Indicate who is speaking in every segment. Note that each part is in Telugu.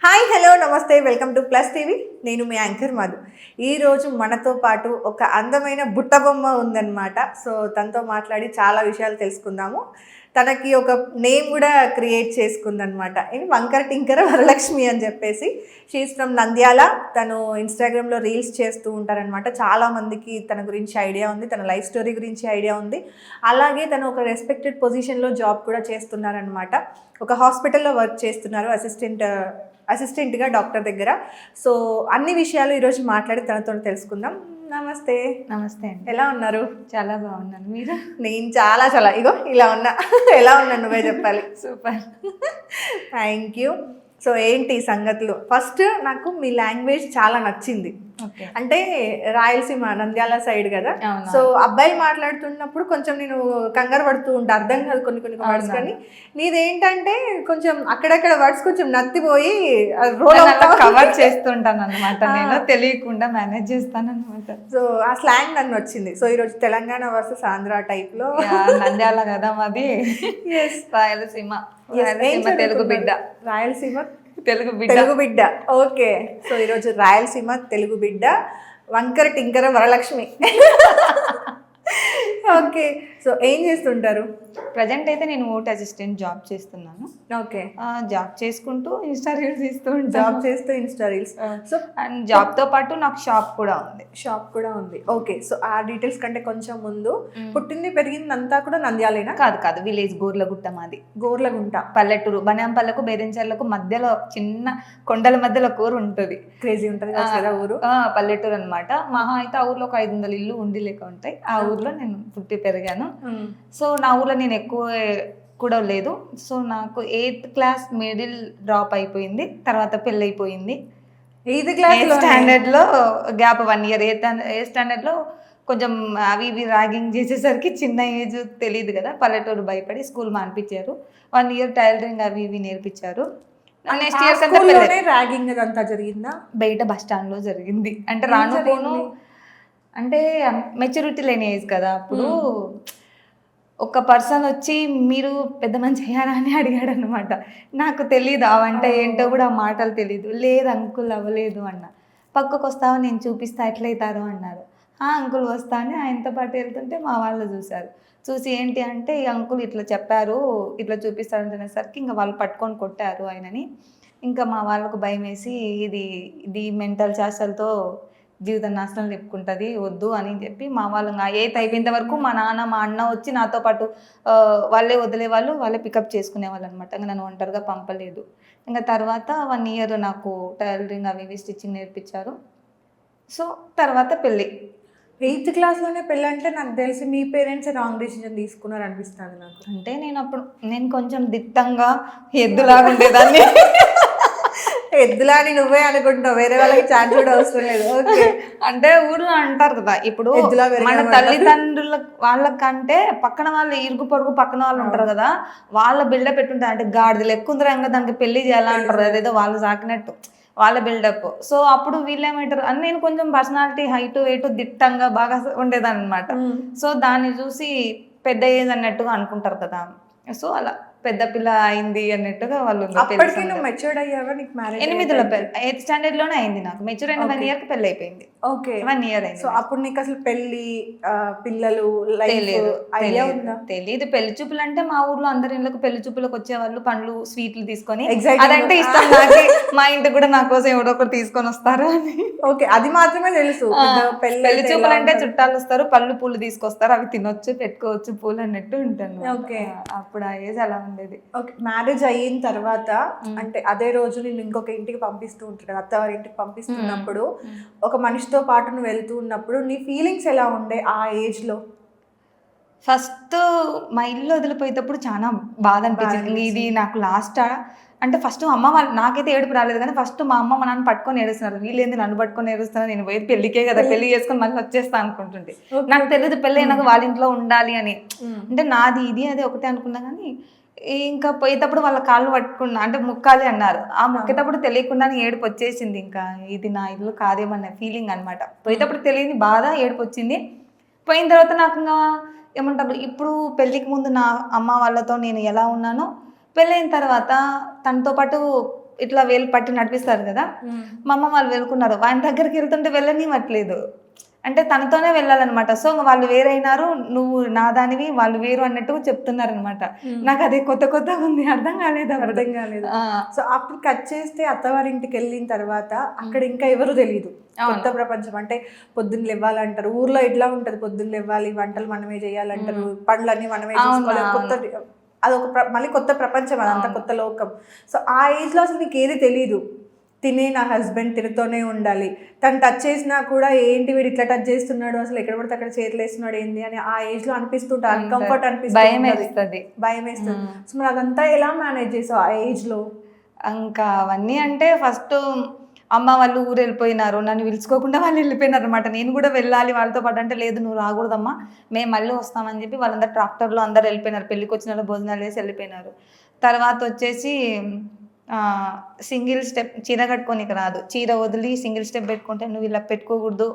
Speaker 1: హాయ్ హలో నమస్తే వెల్కమ్ టు ప్లస్ టీవీ. నేను మీ యాంకర్ మధు. ఈరోజు మనతో పాటు ఒక అందమైన బుట్టబొమ్మ ఉందన్నమాట. సో తనతో మాట్లాడి చాలా విషయాలు తెలుసుకుందాము. తనకి ఒక నేమ్ కూడా క్రియేట్ చేసుకుందనమాట. ఇది వంకర టింకర వరలక్ష్మి అని చెప్పేసి. She's from Nandyal. తను ఇన్స్టాగ్రామ్లో రీల్స్ చేస్తూ ఉంటారనమాట. చాలామందికి తన గురించి ఐడియా ఉంది, తన లైఫ్ స్టోరీ గురించి ఐడియా ఉంది. అలాగే తను ఒక రెస్పెక్టెడ్ పొజిషన్లో జాబ్ కూడా చేస్తున్నారనమాట. ఒక హాస్పిటల్లో వర్క్ చేస్తున్నారు, అసిస్టెంట్గా డాక్టర్ దగ్గర. సో అన్ని విషయాలు ఈరోజు మాట్లాడి తనతో తెలుసుకుందాం. నమస్తే.
Speaker 2: నమస్తే అండి.
Speaker 1: ఎలా ఉన్నారు?
Speaker 2: చాలా బాగున్నాను. మీరు?
Speaker 1: నేను చాలా చాలా ఇగో ఇలా ఉన్నా. ఎలా ఉన్నాను నువ్వే చెప్పాలి.
Speaker 2: సూపర్.
Speaker 1: Thank you. సో ఏంటి సంగతులు? ఫస్ట్ నాకు మీ లాంగ్వేజ్ చాలా నచ్చింది. అంటే రాయలసీమ నంద్యాల సైడ్ కదా. సో అబ్బాయిలు మాట్లాడుతున్నప్పుడు కొంచెం నేను కంగారు పడుతూ ఉంటా, అర్థం కాదు కొన్ని వర్డ్స్. కానీ నీదేంటంటే కొంచెం అక్కడక్కడ వర్డ్స్ కొంచెం నత్తిపోయి
Speaker 2: కవర్ చేస్తుంటాను అనమాట. నేను తెలియకుండా మేనేజ్ చేస్తాను అనమాట.
Speaker 1: సో ఆ స్లాంగ్ నన్ను వచ్చింది. సో ఈరోజు తెలంగాణ వర్సెస్ ఆంధ్ర టైప్ లో.
Speaker 2: నంద్యాల కదా మాది. రాయలసీమ. తెలుగు బిడ్డ.
Speaker 1: రాయలసీమ
Speaker 2: తెలుగు
Speaker 1: బిడ్డ. ఓకే. సో ఈరోజు రాయలసీమ తెలుగు బిడ్డ వంకర టింకర వరలక్ష్మి. ఓకే. సో ఏం చేస్తుంటారు?
Speaker 2: ప్రజెంట్ అయితే నేను ఓట్ అసిస్టెంట్ జాబ్ చేస్తున్నాను.
Speaker 1: ఓకే.
Speaker 2: జాబ్ చేసుకుంటూ ఇన్స్టా రీల్స్ తీస్తూ
Speaker 1: జాబ్ చేస్తూ ఇన్స్టా రీల్స్.
Speaker 2: సో అండ్ జాబ్తో పాటు నాకు షాప్ కూడా ఉంది. ఓకే. సో ఆ డీటెయిల్స్ కంటే కొంచెం ముందు, పుట్టింది పెరిగింది అంతా కూడా నంద్యాలేనా? కాదు, విలేజ్ గోర్లగుట్ట మాది.
Speaker 1: గోర్లగుంట
Speaker 2: పల్లెటూరు. బనాంపల్లకు బేరించర్లకు మధ్యలో చిన్న కొండల మధ్యలో ఊరు ఉంటుంది.
Speaker 1: క్రేజీ ఉంటుంది కదా ఊరు.
Speaker 2: పల్లెటూరు అనమాట. మహా అయితే ఆ ఊర్లో ఒక 500 ఇల్లు ఉండి లేక ఉంటాయి. ఆ ఊర్లో నేను పుట్టి పెరిగాను. సో నా ఊర్లో నేను ఎక్కువ కూడా లేదు. సో నాకు 8th క్లాస్ మిడిల్ డ్రాప్ అయిపోయింది. తర్వాత పెళ్ళి అయిపోయింది.
Speaker 1: 8th క్లాస్
Speaker 2: స్టాండర్డ్లో గ్యాప్ 1 year. ఏ స్టాండర్డ్లో కొంచెం అవి ఇవి ర్యాగింగ్ చేసేసరికి చిన్న ఏజ్ తెలియదు కదా, పల్లెటూరు భయపడి స్కూల్ మానిపించారు. 1 year టైలరింగ్ అవి ఇవి నేర్పించారు. నెక్స్ట్ ఇయర్
Speaker 1: ర్యాగింగ్ అంతా జరిగిందా?
Speaker 2: బయట బస్ స్టాండ్లో జరిగింది. అంటే రాను అంటే మెచ్యూరిటీ లేని ఏజ్ కదా అప్పుడు. ఒక పర్సన్ వచ్చి మీరు పెద్ద మంచి చేయాలా అని అడిగాడు అనమాట. నాకు తెలీదు ఆ వంట ఏంటో కూడా, ఆ మాటలు తెలీదు. లేదు అంకుల్ అవ్వలేదు అన్న. పక్కకు వస్తావా నేను చూపిస్తా ఎట్లయితారో అన్నారు. అంకుల్ వస్తా అని ఆయనతో పాటు వెళ్తుంటే మా వాళ్ళు చూసి ఏంటి అంటే ఈ అంకుల్ ఇట్లా చెప్పారు, ఇట్లా చూపిస్తారంటునేసరికి ఇంకా వాళ్ళు పట్టుకొని కొట్టారు ఆయనని. ఇంకా మా వాళ్ళకు భయం వేసి ఇది మెంటల్ చాసలతో జీవితం నాశనం చెప్పుకుంటుంది, వద్దు అని చెప్పి మా వాళ్ళు 8th అయిపోయేంత వరకు మా నాన్న మా అన్న వచ్చి నాతో పాటు వాళ్ళే వదిలేవాళ్ళు, వాళ్ళే పికప్ చేసుకునేవాళ్ళు అనమాట. ఇంకా నన్ను ఒంటరిగా పంపలేదు. ఇంకా తర్వాత 1 year నాకు టైలరింగ్ అవి ఇవి స్టిచ్చింగ్ నేర్పించారు. సో తర్వాత పెళ్ళి.
Speaker 1: 8th క్లాస్లోనే పెళ్ళి అంటే నాకు తెలిసి మీ పేరెంట్స్ రాంగ్ డెసిజన్ తీసుకున్నారు అనిపిస్తుంది నాకు.
Speaker 2: అంటే నేను కొంచెం దిట్టంగా ఎద్దులాగా ఉండేదాన్ని.
Speaker 1: ఎద్దులా అని నువ్వే అనుకుంటావు, వేరే వాళ్ళకి ఛాన్స్ కూడా అవసరం లేదు. ఓకే.
Speaker 2: అంటే ఊర్లో అంటారు కదా, ఇప్పుడు మన తల్లిదండ్రుల వాళ్ళకంటే పక్కన వాళ్ళు ఇరుగు పొరుగు పక్కన వాళ్ళు ఉంటారు కదా, వాళ్ళ బిల్డప్ పెట్టుంటారు. అంటే గాడిదలు ఎక్కువ దానికి పెళ్లి చేయాలంటారు, అదేదో వాళ్ళు సాకినట్టు వాళ్ళ బిల్డప్. సో అప్పుడు వీళ్ళేమంటారు అని, నేను కొంచెం పర్సనాలిటీ హైట్ వెయిట్ దిట్టంగా బాగా ఉండేదాన్ని అనమాట. సో దాన్ని చూసి పెద్ద ఏజ్ అన్నట్టుగా అనుకుంటారు కదా. సో అలా పెద్ద పిల్ల అయింది అన్నట్టుగా వాళ్ళు. 8th స్టాండర్డ్ అయింది నాకు. మెచ్యూర్ అయిన 1 year పెళ్లి అయిపోయింది.
Speaker 1: ఓకే.
Speaker 2: 1 year అయింది.
Speaker 1: సో అప్పుడు నీకు అసలు పెళ్లి పిల్లలు
Speaker 2: తెలియదు. పెళ్లి చూపులు అంటే మా ఊర్లో అందరి ఇళ్ళకు పెళ్లి చూపులకు వచ్చేవాళ్ళు, పండ్లు స్వీట్లు తీసుకొని. అదంటే ఇష్టం నాకు. మా ఇంటికి కూడా నా కోసం ఎవరో ఒకరు తీసుకొని వస్తారు అని.
Speaker 1: ఓకే, అది మాత్రమే తెలుసు.
Speaker 2: పెళ్లి చూపులు అంటే చుట్టాలు వస్తారు, పళ్ళు పూలు తీసుకొస్తారు, అవి తినొచ్చు పెట్టుకోవచ్చు పూలు అన్నట్టు ఉంటాను.
Speaker 1: ఓకే.
Speaker 2: అప్పుడు ఆ ఏజ్ అలా ఉండేది.
Speaker 1: ఓకే. మ్యారేజ్ అయిన తర్వాత అంటే అదే రోజు నేను ఇంకొక ఇంటికి పంపిస్తూ ఉంటాను, అత్తవారి ఇంటికి పంపిస్తున్నప్పుడు ఒక మనిషితో పాటు నువ్వు వెళ్తూ ఉన్నప్పుడు నీ ఫీలింగ్స్ ఎలా ఉండే ఆ ఏజ్ లో?
Speaker 2: ఫస్ట్ మా ఇల్లు వదిలిపోయేటప్పుడు చాలా బాధ అనిపించింది. ఇది నాకు లాస్ట్. అంటే ఫస్ట్ అమ్మ వాళ్ళు, నాకైతే ఏడుపు రాలేదు కానీ ఫస్ట్ మా అమ్మ మా నాన్న పట్టుకొని ఏడుస్తున్నారు. వీళ్ళేంది నన్ను పట్టుకొని ఏడుస్తున్నారు, నేను పోయి పెళ్లికే కదా, పెళ్లి చేసుకొని మళ్ళీ వచ్చేస్తా అనుకుంటుంటే. నాకు తెలియదు పెళ్ళి అయినాక వాళ్ళ ఇంట్లో ఉండాలి అని. అంటే నాది ఇది అదే ఒకటే అనుకున్నా. కానీ ఇంకా పోయేటప్పుడు వాళ్ళ కాళ్ళు పట్టుకున్నా, అంటే ముక్కాలి అన్నారు. ఆ ముక్కేటప్పుడు తెలియకుండానే ఏడుపు వచ్చేసింది. ఇంకా ఇది నా ఇల్లు కాదేమన్న ఫీలింగ్ అనమాట. పోయేటప్పుడు తెలియని బాధ, ఏడుపు వచ్చింది. పోయిన తర్వాత నాకు ఇంకా ఏమంటారు, ఇప్పుడు పెళ్ళికి ముందు నా అమ్మ వాళ్ళతో నేను ఎలా ఉన్నానో, పెళ్ళైన తర్వాత తనతో పాటు ఇట్లా వేలు పట్టి నడిపిస్తారు కదా, మా అమ్మ వాళ్ళు వెళ్తున్నారు, ఆయన దగ్గరికి వెళ్తుంటే వెళ్ళనివ్వట్లేదు. అంటే తనతోనే వెళ్ళాలన్నమాట. సో వాళ్ళు వేరైనారు, నువ్వు నా దానివి, వాళ్ళు వేరు అన్నట్టు చెప్తున్నారు అనమాట. నాకు అది కొత్తగా ఉంది, అర్థం కాలేదు.
Speaker 1: సో ఆఫ్టర్ కట్ చేస్తే అత్తవారింటికి వెళ్ళిన తర్వాత అక్కడ ఇంకా ఎవరు తెలియదు, కొత్త ప్రపంచం. అంటే పొద్దున్న లేవ్వాలంటారు, ఊర్లో ఎట్లా ఉంటది, పొద్దున్న లేవ్వాలి, వంటలు మనమే చేయాలంటారు, పనులన్నీ మనమే చేసుకోవాలి, కొత్త అదొక మళ్ళీ కొత్త ప్రపంచం, అదంతా కొత్త లోకం. సో ఆ ఏజ్ లో అసలు నీకు ఏది తెలీదు, తినే నా హస్బెండ్ తినతోనే ఉండాలి, తను టచ్ చేసినా కూడా ఏంటి వీడు ఇట్లా టచ్ చేస్తున్నాడు, అసలు ఎక్కడ పడితే అక్కడ చేతులు వేస్తున్నాడు ఏంది అని ఆ ఏజ్ లో అనిపిస్తుంటుంది, అన్కంఫర్ట్ అనిపిస్తుంది, భయం వేస్తుంది. సో మరి అదంతా ఎలా మేనేజ్ చేసావు ఆ ఏజ్ లో?
Speaker 2: ఇంకా అవన్నీ అంటే ఫస్ట్ అమ్మ వాళ్ళు ఊరు వెళ్ళిపోయినారు, నన్ను పిలుచుకోకుండా వాళ్ళు వెళ్ళిపోయినారు అనమాట. నేను కూడా వెళ్ళాలి వాళ్ళతో పాటు అంటే, లేదు నువ్వు రాకూడదమ్మా, మేము మళ్ళీ వస్తామని చెప్పి వాళ్ళందరూ ట్రాక్టర్లో అందరు వెళ్ళిపోయినారు, పెళ్ళికి వచ్చిన వాళ్ళు భోజనాలు వేసి వెళ్ళిపోయినారు. తర్వాత వచ్చేసి సింగిల్ స్టెప్ చీర కట్టుకోనికి రాదు, చీర వదిలి సింగిల్ స్టెప్ పెట్టుకుంటే నువ్వు ఇలా పెట్టుకోకూడదు,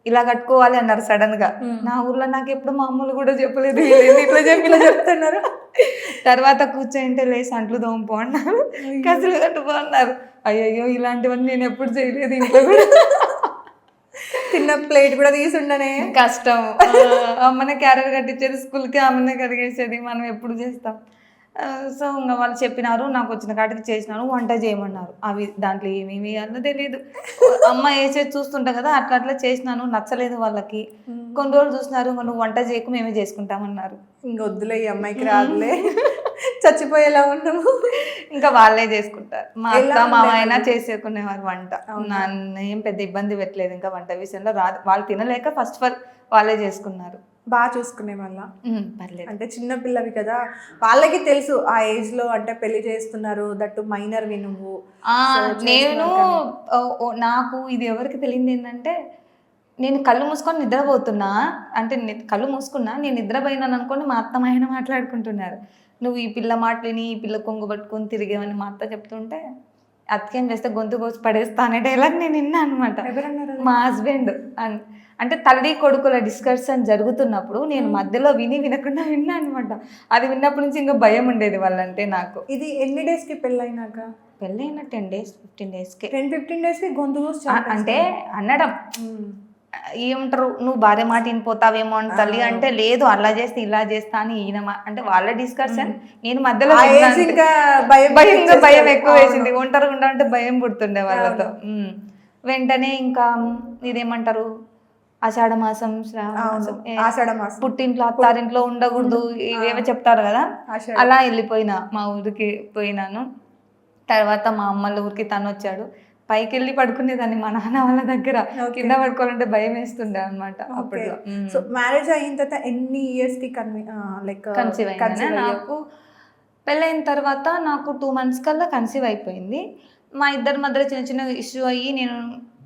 Speaker 2: ఇలా కట్టుకోవాలి అన్నారు సడన్ గా. నా ఊర్లో నాకు ఎప్పుడు మా అమ్మలు కూడా చెప్పలేదు, ఇట్లా చెప్తున్నారు. తర్వాత కూర్చోంటే లేసి అంట్లు దోంపో అన్నారు, కసులు కట్టుపో అన్నారు. అయ్యయ్యో ఇలాంటివన్నీ నేను ఎప్పుడు చేయలేదు, ఇంట్లో కూడా
Speaker 1: తిన్న ప్లేట్ కూడా తీసుండనే
Speaker 2: కష్టం. అమ్మనే క్యారియర్ కట్టించేది, స్కూల్కి ఆమెనే కడిగేసేది, మనం ఎప్పుడు చేస్తాం. సో ఇంకా వాళ్ళు చెప్పినారు, నాకు వచ్చిన కాటికి చేసినాను, వంట చేయమన్నారు. అవి దాంట్లో ఏమేమి అన్న తెలియదు, అమ్మ వేసేది చూస్తుంటా కదా, అట్లా అట్లా చేసినాను, నచ్చలేదు వాళ్ళకి. కొన్ని రోజులు చూసినారు, నువ్వు వంట చేయకు మేమే చేసుకుంటామన్నారు.
Speaker 1: ఇంకొద్దులే ఈ అమ్మాయికి రాదులే, చచ్చిపోయేలా ఉన్నాము.
Speaker 2: ఇంకా వాళ్ళే చేసుకుంటారు, మా అత్త మామ అయినా చేసుకునేవారు వంట. నన్ను ఏం పెద్ద ఇబ్బంది పెట్టలేదు ఇంకా వంట విషయంలో. రాదు, వాళ్ళు తినలేక ఫస్ట్ వాళ్ళే చేసుకున్నారు.
Speaker 1: బాగా చూసుకునే వాళ్ళ?
Speaker 2: పర్లేదు.
Speaker 1: అంటే చిన్న పిల్లవి కదా, వాళ్ళకి తెలుసు ఆ ఏజ్ లో అంటే పెళ్లి చేస్తున్నారు, దట్టు మైనర్ వి నువ్వు.
Speaker 2: నేను నాకు ఇది ఎవరికి తెలియదు ఏంటంటే, నేను కళ్ళు మూసుకొని నిద్రపోతున్నా, అంటే కళ్ళు మూసుకున్నా, నేను నిద్రపోయినాను అనుకోని మా అత్త ఆయన మాట్లాడుకుంటున్నారు, నువ్వు ఈ పిల్ల మాటలని, ఈ పిల్ల కొంగు పట్టుకొని తిరిగేవని మా అత్త చెప్తుంటే, అతికేం చేస్తే గొంతు కోసి పడేస్తా అనే డైలాగ్ నేను విన్నా అనమాట. మా హస్బెండ్ అంటే తల్లి కొడుకుల డిస్కషన్ జరుగుతున్నప్పుడు నేను మధ్యలో వినకుండా విన్నా అనమాట. అది విన్నప్పటి నుంచి ఇంకా భయం ఉండేది వాళ్ళంటే నాకు.
Speaker 1: ఇది ఎన్ని డేస్ కి పెళ్ళైనాక?
Speaker 2: పెళ్ళైన 10 days 15 daysకి.
Speaker 1: 10-15 days కి గొంతు కోసి
Speaker 2: అంటే అనడం ఏమంటారు, నువ్వు భార్య మాట వినిపోతావేమో అని తల్లి అంటే, లేదు అలా చేస్తే ఇలా చేస్తా అని ఈయన అంటే వాళ్ళ డిస్కషన్. నేను మధ్యలో భయం ఎక్కువ వేసింది, ఒంటరిగా ఉండాలంటే భయం పుడుతుండే వాళ్ళతో. వెంటనే ఇంకా ఇదేమంటారు, ఆషాఢ మాసం శ్రావణ మాసం, పుట్టింట్లో అత్తారింట్లో ఉండకూడదు ఇవేవో చెప్తారు కదా, అలా వెళ్ళిపోయినా మా ఊరికి పోయినాను. తర్వాత మా అమ్మల ఊరికి తను వచ్చాడు, పైకి వెళ్ళి పడుకునేదాన్ని మా నాన్న వాళ్ళ దగ్గర, కింద పడుకోవాలంటే భయం వేస్తుండే అనమాట అప్పట్లో.
Speaker 1: సో మ్యారేజ్ అయిన తర్వాత ఎన్ని ఇయర్స్ కి
Speaker 2: కన్సీవ్ అయింది? నాకు పెళ్ళైన తర్వాత నాకు 2 months కల్లా కన్సీవ్ అయిపోయింది. మా ఇద్దరి మధ్య చిన్న చిన్న ఇష్యూ అయ్యి నేను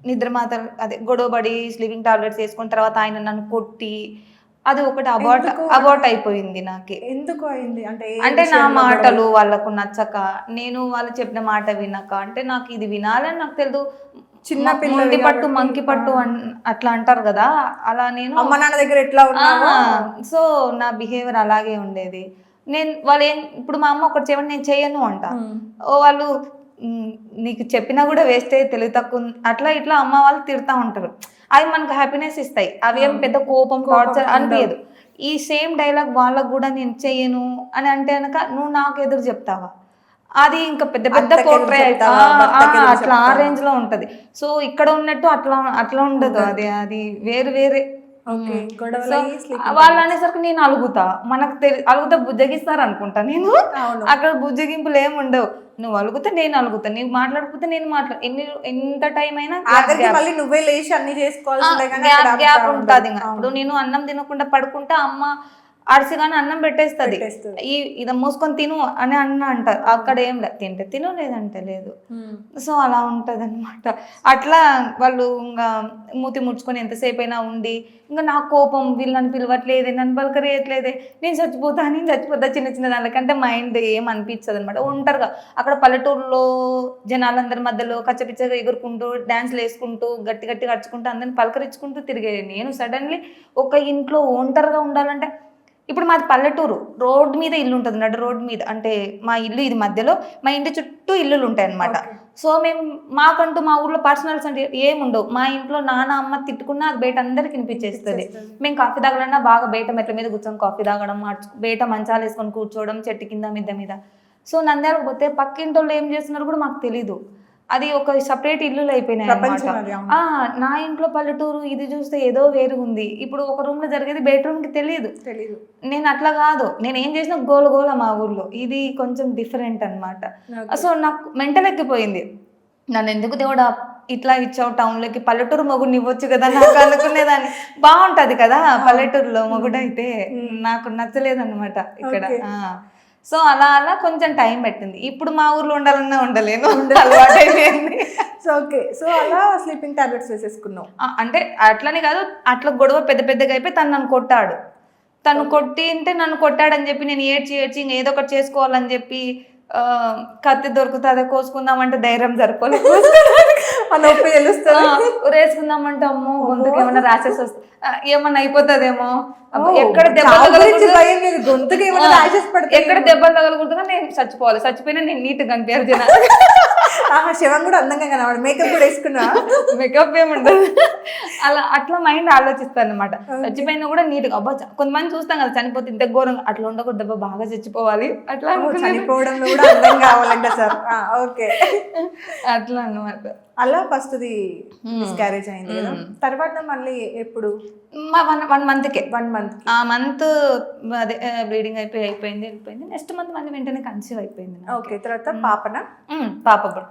Speaker 2: నిద్రమాత్ర అదే గొడవపడి స్లీపింగ్ టాబ్లెట్స్ వేసుకున్న తర్వాత ఆయన నన్ను కొట్టి, అది ఒకటి అబార్ట్ అయిపోయింది నాకే.
Speaker 1: ఎందుకు అయింది
Speaker 2: అంటే నా మాటలు వాళ్ళకు నచ్చక, నేను వాళ్ళు చెప్పిన మాట వినక, అంటే నాకు ఇది వినాలని నాకు తెలియదు. చిన్న పిల్లలు పట్టు మంకి పట్టు అట్లా అంటారు కదా, అలా నేను
Speaker 1: అమ్మ నాన్న దగ్గర ఎట్లా ఉన్నావో
Speaker 2: సో నా బిహేవియర్ అలాగే ఉండేది. నేను వాళ్ళు ఇప్పుడు మా అమ్మ ఒకటి చెప్పండి నేను చెయ్యను అంట, వాళ్ళు నీకు చెప్పినా కూడా వేస్తే తెలివి తక్కువ అట్లా ఇట్లా అమ్మ వాళ్ళు తిడతా ఉంటారు. అవి మనకు హ్యాపీనెస్ ఇస్తాయి, అవి ఏం పెద్ద కోపం టార్చర్ అనిపించదు. ఈ సేమ్ డైలాగ్ వాళ్ళకు కూడా నేను చెయ్యను అని అంటే కనుక నువ్వు నాకు ఎదురు చెప్తావా, అది ఇంకా పెద్ద పెద్ద పోట్రే అట్లా ఆ రేంజ్ లో ఉంటది. సో ఇక్కడ ఉన్నట్టు అట్లా ఉండదు, అది వేరు వేరే. వాళ్ళు అనేసరికి నేను అలుగుతా, మనకు అలుగుతా బుజ్జగిస్తారు అనుకుంటా నేను. అక్కడ బుజ్జగింపులు ఏమి ఉండవు, నువ్వు అలుగుతా నేను అలుగుతా, నువ్వు మాట్లాడకపోతే నేను ఎంత టైం అయినా
Speaker 1: నువ్వే లేచి అన్ని
Speaker 2: గ్యాప్ ఉంటుంది. ఇప్పుడు నేను అన్నం తినకుండా పడుకుంటా, అమ్మ అరిసిగానే అన్నం పెట్టేస్తుంది, ఇది మూసుకొని తిను అని అంటారు. అక్కడ ఏం లేదు, తింటే తిను లేదంటే లేదు. సో అలా ఉంటది అనమాట. అట్లా వాళ్ళు ఇంకా మూతి ముడుచుకొని ఎంతసేపు అయినా ఉండి, ఇంకా నా కోపం వీళ్ళని పిలవట్లేదే, నన్ను పలకరేయట్లేదే, నేను చచ్చిపోతా చిన్న చిన్న దానికంటే మైండ్ ఏం అనిపించదు అనమాట. ఉంటారుగా అక్కడ పల్లెటూరులో జనాలందరి మధ్యలో కచ్చపిచ్చగా ఎగురుకుంటూ డ్యాన్స్లు వేసుకుంటూ గట్టి గట్టిగా అరుచుకుంటూ అందరిని పలకరించుకుంటూ తిరిగేది. నేను సడన్లీ ఒక ఇంట్లో ఒంటరిగా ఉండాలంటే ఇప్పుడు మాది పల్లెటూరు, రోడ్ మీద ఇల్లు ఉంటుంది, నడు రోడ్ మీద. అంటే మా ఇల్లు ఇది మధ్యలో, మా ఇంటి చుట్టూ ఇల్లులు ఉంటాయి అనమాట. సో మేము మాకంటూ మా ఊర్లో పర్సనల్స్ అంటే ఏముండవు. మా ఇంట్లో నాన్న అమ్మ తిట్టుకున్నా అది బయట అందరికి వినిపించేస్తుంది. మేము కాఫీ తాగాలన్నా బాగా బయట మెట్ల మీద కూర్చొని కాఫీ తాగడం, బయట మంచాలు వేసుకొని కూర్చోవడం, చెట్టు కింద మిద్ద మీద. సో నంద్యాలకు పోతే పక్కింటి వాళ్ళు ఏం చేస్తున్నారు కూడా మాకు తెలీదు. అది ఒక సపరేట్ ఇల్లులు అయిపోయినాయి అన్నమాట. నా ఇంట్లో పల్లెటూరు ఇది చూస్తే ఏదో వేరు ఉంది. ఇప్పుడు ఒక రూమ్ లో జరిగేది బెడ్రూమ్ కి తెలియదు. నేను అట్లా కాదు, నేను ఏం చేసినా గోల గోల మా ఊర్లో. ఇది కొంచెం డిఫరెంట్ అన్నమాట. సో నాకు మెంటల్ ఎక్కిపోయింది. నన్ను ఎందుకు దేవుడా ఇట్లా ఇచ్చావు టౌన్లోకి, పల్లెటూరు మొగుడిని ఇవ్వచ్చు కదా నాకు అనుకునేదాన్ని. బాగుంటది కదా పల్లెటూరులో మొగుడు అయితే, నాకు నచ్చలేదన్నమాట ఇక్కడ. సో అలా అలా కొంచెం టైం పెట్టింది. ఇప్పుడు మా ఊర్లో ఉండాలన్నా ఉండలేను, అలవాటు అయిపోయింది.
Speaker 1: సో ఓకే, సో అలా స్లీపింగ్ టాబ్లెట్స్ వేసేసుకున్నావు.
Speaker 2: అంటే అట్లనే కాదు, అట్లా గొడవ పెద్ద పెద్దగా అయిపోయి తను నన్ను కొట్టాడు. తను కొట్టింటే నన్ను కొట్టాడని చెప్పి నేను ఏడ్చి ఏదో ఒకటి చేసుకోవాలని చెప్పి కత్తి దొరుకుతుంది అదే కోసుకుందామంటే ధైర్యం సరిపోలేదు.
Speaker 1: నొప్పి తెలుస్తుంది.
Speaker 2: వేసుకుందామంటే అమ్మో గొంతుకు ఏమన్నా ర్యాషెస్ వస్తాయి, ఏమన్నా అయిపోతుందేమో, ఎక్కడ దెబ్బలు తగలకూడదుగా నేను చచ్చిపోవాలి, చచ్చిపోయినా నేను నీట్గా కనిపించారు జనాలు.
Speaker 1: శివం కూడా అందంగా కనబడు, మేకప్ కూడా వేసుకున్నా,
Speaker 2: మేకప్ ఏముండదు. అట్లా మైండ్ ఆలోచిస్తాను అనమాట. చచ్చిపోయినా కూడా నీట్గా. అబ్బా కొంతమంది చూస్తాం కదా చనిపోతే ఇంత ఘోరంగా, అట్లా ఉండకూడదు, అబ్బా బాగా చచ్చిపోవాలి అట్లా.
Speaker 1: చనిపోవడంలో కూడా అందం కావాలంట సార్. ఓకే,
Speaker 2: అట్లా అన్నమాట.
Speaker 1: అలా ఫస్ట్ ది మిస్క్యారేజ్ అయింది కదా, తర్వాత మళ్ళీ ఎప్పుడు?
Speaker 2: 1 మంత్కే.
Speaker 1: 1 మంత్
Speaker 2: ఆ మంత్ అదే బ్లీడింగ్ అయిపోయింది వెళ్ళిపోయింది. నెక్స్ట్ మంత్ మళ్ళీ వెంటనే కన్సీవ్ అయిపోయింది.
Speaker 1: ఓకే, తర్వాత పాపనా?
Speaker 2: పాప